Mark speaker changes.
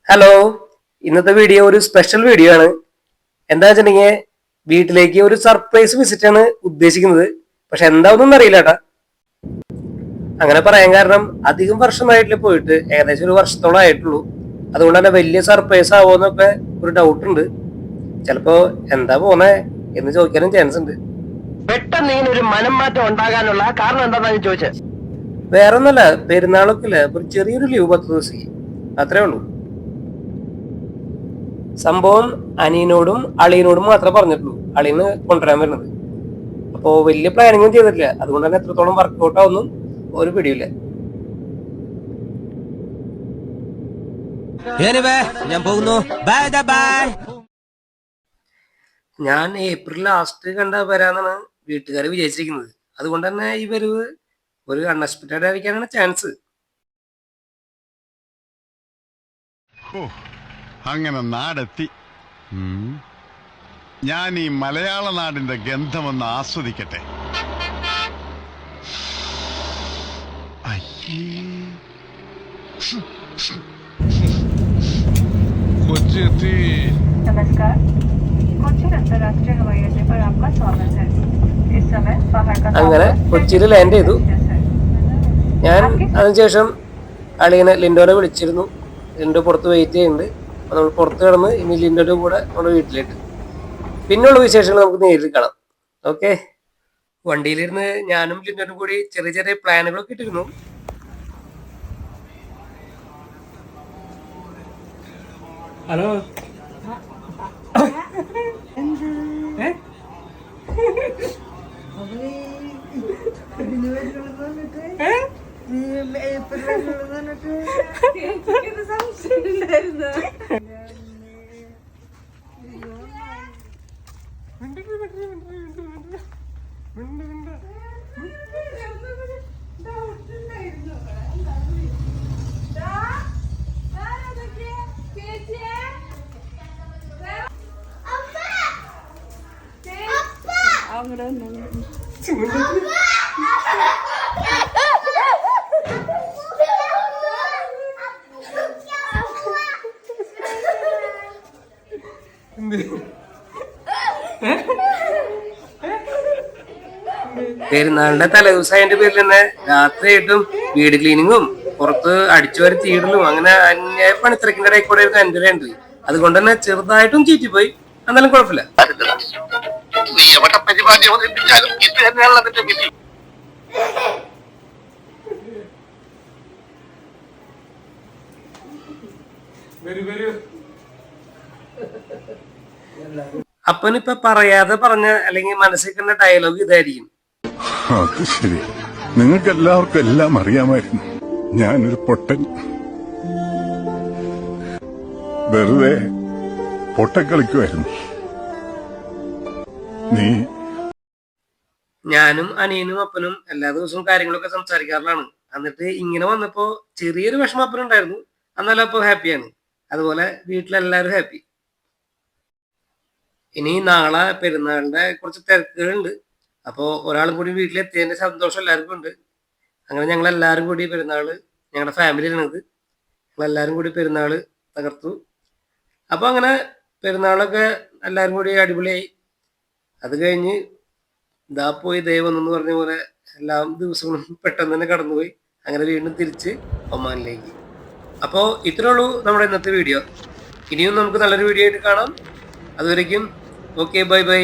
Speaker 1: Hello, ഇന്നത്തെ video ഒരു special video ആണ്. എന്താ വെച്ചിട്ടുണ്ടെങ്കിൽ വീട്ടിലേക്ക് ഒരു സർപ്രൈസ് വിസിറ്റ് ആണ് ഉദ്ദേശിക്കുന്നത്. പക്ഷെ എന്താണെന്നൊന്നും അറിയില്ല കേട്ടാ. അങ്ങനെ പറയാൻ കാരണം അധികം വർഷമായിട്ടില്ല, പോയിട്ട് ഏകദേശം ഒരു വർഷത്തോളം ആയിട്ടുള്ളൂ. അതുകൊണ്ട് തന്നെ വലിയ സർപ്രൈസ് ആവോന്നൊക്കെ ഒരു ഡൗട്ട് ഉണ്ട്. ചിലപ്പോ എന്താ പോന്നെ എന്ന് ചോദിക്കാനും ചാൻസ് ഉണ്ട്.
Speaker 2: പെട്ടെന്ന് ഇങ്ങനെ ഒരു മനം മാറ്റം ഉണ്ടാകാനുള്ള കാരണം എന്താണെന്ന് ചോദിച്ചത്.
Speaker 1: വേറെ ഒന്നല്ല, പെരുന്നാളൊക്കെ ഇല്ല, ഒരു ചെറിയൊരു ലീവ് 10 ദിവസം അത്രേ ഉള്ളൂ. സംഭവം അനിയനോടും അളിയനോടും മാത്രമേ പറഞ്ഞിട്ടുള്ളൂ അളിയന് കൊണ്ടുവരാൻ വരുന്നത്. അപ്പോ വലിയ പ്ലാനിങ്ങും ചെയ്തിട്ടില്ല. അതുകൊണ്ട് തന്നെ എത്രത്തോളം വർക്ക്ഔട്ട് ആവുന്നു ഒരു പിടിയില്ല.
Speaker 3: ഞാൻ പോകുന്നു.
Speaker 1: ഞാൻ ഏപ്രിൽ ലാസ്റ്റ് കണ്ട വരാന്നാണ് വീട്ടുകാർ വിചാരിച്ചിരിക്കുന്നത്. അതുകൊണ്ട് തന്നെ ഈ വരവ് ഒരു അൺഎക്സ്പെക്റ്റഡ് ആയിരിക്കാനാണ് ചാൻസ്.
Speaker 4: അങ്ങനെ നാടെത്തി. ഞാൻ ഈ മലയാള നാടിന്റെ ഗന്ധമൊന്ന് ആസ്വദിക്കട്ടെ. കൊച്ചി.
Speaker 5: नमस्कार, कोच्चि अंतर्राष्ट्रीय हवाई अड्डे पर आपका स्वागत है। इस समय बाहर का
Speaker 1: അങ്ങനെ കൊച്ചിയിൽ ലാൻഡ് ചെയ്തു. ഞാൻ അതിനുശേഷം അളിയനെ ലിൻഡോനെ വിളിച്ചിരുന്നു. ലിൻഡോ പുറത്ത് വെയിറ്റ് ചെയ്യുന്നുണ്ട്. അപ്പോൾ നമ്മൾ പുറത്ത് കിടന്ന് ഇനി ലിൻഡോയുടെ കൂടെ നമ്മുടെ വീട്ടിലേക്ക്. പിന്നെയുള്ള വിശേഷങ്ങൾ നമുക്ക് നേരിൽ കാണാം. ഓക്കെ, വണ്ടിയിലിരുന്ന് ഞാനും ലിൻഡോനും കൂടി ചെറിയ ചെറിയ പ്ലാനുകളൊക്കെ ഇട്ടിരുന്നു. ഹലോ, പെരുന്നാളിന്റെ തലേദിവസത്തിന്റെ പേരിൽ തന്നെ രാത്രിയായിട്ടും വീട് ക്ലീനിങ്ങും പുറത്ത് അടിച്ചു വരി തീടലും അങ്ങനെ അന്യായ പണിത്തിരക്കിന്റെ ഇടയിൽ കൂടെ ആയിരുന്നു എന്റെ എൻട്രി. അതുകൊണ്ട് തന്നെ ചെറുതായിട്ടും ചീറ്റിപ്പോയി. എന്നാലും കുഴപ്പമില്ല. അപ്പനിപ്പൊ പറയാതെ പറഞ്ഞ അല്ലെങ്കിൽ മനസ്സിൽ ഡയലോഗ് ഇതായിരിക്കും.
Speaker 4: അത് ശരി, നിങ്ങൾക്ക് എല്ലാവർക്കും എല്ലാം അറിയാമായിരുന്നു. ഞാനൊരു പൊട്ടൻ, വെറുതെ പൊട്ടക്കളിക്കുമായിരുന്നു. നീ
Speaker 1: ഞാനും അനിയനും അപ്പനും എല്ലാ ദിവസവും കാര്യങ്ങളൊക്കെ സംസാരിക്കാറുള്ളതാണ്. എന്നിട്ട് ഇങ്ങനെ വന്നപ്പോ ചെറിയൊരു വിഷമം അപ്പനുണ്ടായിരുന്നു. എന്നാലും അപ്പൊ ഹാപ്പിയാണ്. അതുപോലെ വീട്ടിലെല്ലാവരും ഹാപ്പി. ഇനി നാളെ പെരുന്നാളിന്റെ കുറച്ച് തിരക്കുകളുണ്ട്. അപ്പോൾ ഒരാളും കൂടി വീട്ടിലെത്തിയതിന്റെ സന്തോഷം എല്ലാവർക്കും ഉണ്ട്. അങ്ങനെ ഞങ്ങൾ എല്ലാവരും കൂടി പെരുന്നാള്, ഞങ്ങളുടെ ഫാമിലിയാണിത്, ഞങ്ങളെല്ലാവരും കൂടി പെരുന്നാള് തകർത്തു. അപ്പോൾ അങ്ങനെ പെരുന്നാളൊക്കെ എല്ലാവരും കൂടി അടിപൊളിയായി. അത് കഴിഞ്ഞ് ഇതാ പോയി ദൈവം എന്ന് പറഞ്ഞ പോലെ എല്ലാ ദിവസങ്ങളും പെട്ടെന്ന് തന്നെ കടന്നുപോയി. അങ്ങനെ വീണ്ടും തിരിച്ച് ഒമാനിലേക്ക്. അപ്പോൾ ഇത്രേ ഉള്ളൂ നമ്മുടെ ഇന്നത്തെ വീഡിയോ. ഇനിയും നമുക്ക് നല്ലൊരു വീഡിയോ ആയിട്ട് കാണാം. അതുവരേക്കും ഓക്കെ, ബൈ ബൈ.